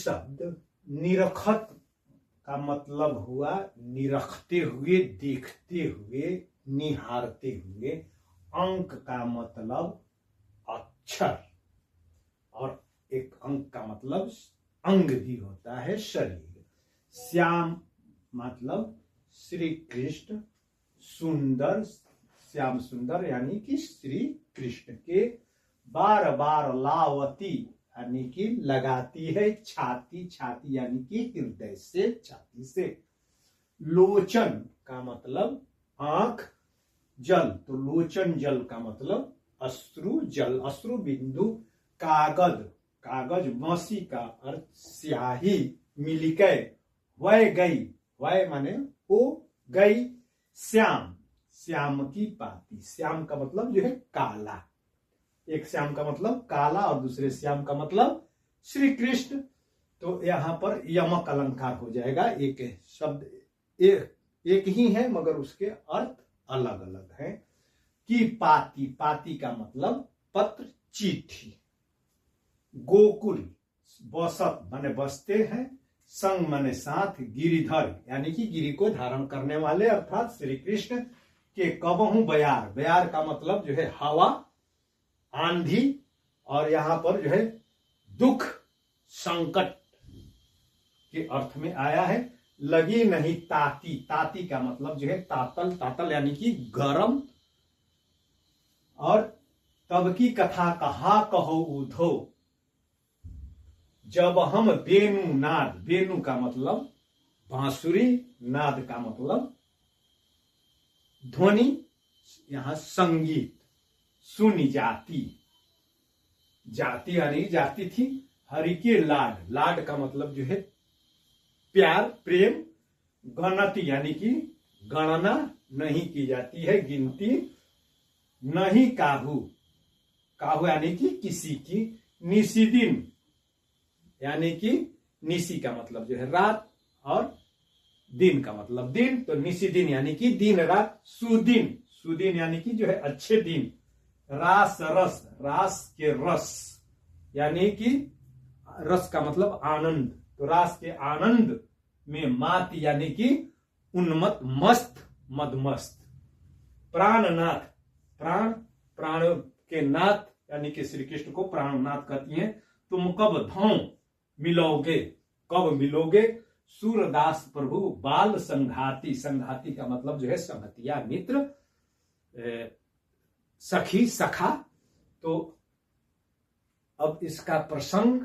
शब्द निरखत का मतलब हुआ निरखते हुए, देखते हुए, निहारते हुए। अंक का मतलब अक्षर, और एक अंक का मतलब अंग भी होता है, शरीर। श्याम मतलब श्री कृष्ण, सुंदर, श्याम सुंदर यानी कि श्री कृष्ण के। बार बार लावती यानी कि लगाती है, छाती, छाती यानी कि हृदय से, छाती से। लोचन का मतलब आंख, जल तो लोचन जल का मतलब अश्रु जल, अश्रु बिंदु। कागज, कागज मसी का अर्थ स्याही, मिलिकै। वह गई, वह माने वो गई। श्याम, श्याम की पाती, श्याम का मतलब जो है काला। एक श्याम का मतलब काला और दूसरे श्याम का मतलब श्री कृष्ण। तो यहां पर यमक अलंकार हो जाएगा। एक शब्द एक ही है मगर उसके अर्थ अलग अलग हैं। कि पाती, पाती का मतलब पत्र, चिट्ठी। गोकुल, बसत माने बसते हैं। संग माने साथ। गिरिधर यानी कि गिरि को धारण करने वाले अर्थात श्री कृष्ण के। कबहू बयार, बयार का मतलब जो है हवा, आंधी, और यहां पर जो है दुख, संकट के अर्थ में आया है। लगी नहीं ताती, ताती का मतलब जो है तातल, तातल यानी कि गरम। और तब की कथा कहा कहो उधो, जब हम वेणु नाद, वेणु का मतलब बांसुरी, नाद का मतलब ध्वनि, यहां संगीत। सुनी जाती, जाति यानी जाती थी। हरि के लाड, लाड का मतलब जो है प्यार, प्रेम। गणति यानी कि गणना नहीं की जाती है, गिनती नहीं। काहू, काहू यानी कि किसी की। निशिदिन यानी कि निशी का मतलब जो है रात, और दिन का मतलब दिन, तो निशिदिन यानी कि दिन रात। सुदिन, सुदिन यानी कि जो है अच्छे दिन। रास रस, रास के रस यानी कि रस का मतलब आनंद, तो रास के आनंद में। मात यानी कि उन्मत्त, मस्त, मदमस्त। प्राणनाथ, प्राण, प्राण के नाथ यानी कि श्री कृष्ण को प्राणनाथ कहती हैं। तुम कब धौ मिलोगे, कब मिलोगे। सूरदास प्रभु बाल संघाती, संघाती का मतलब जो है संगतिया, मित्र, सखी, सखा। तो अब इसका प्रसंग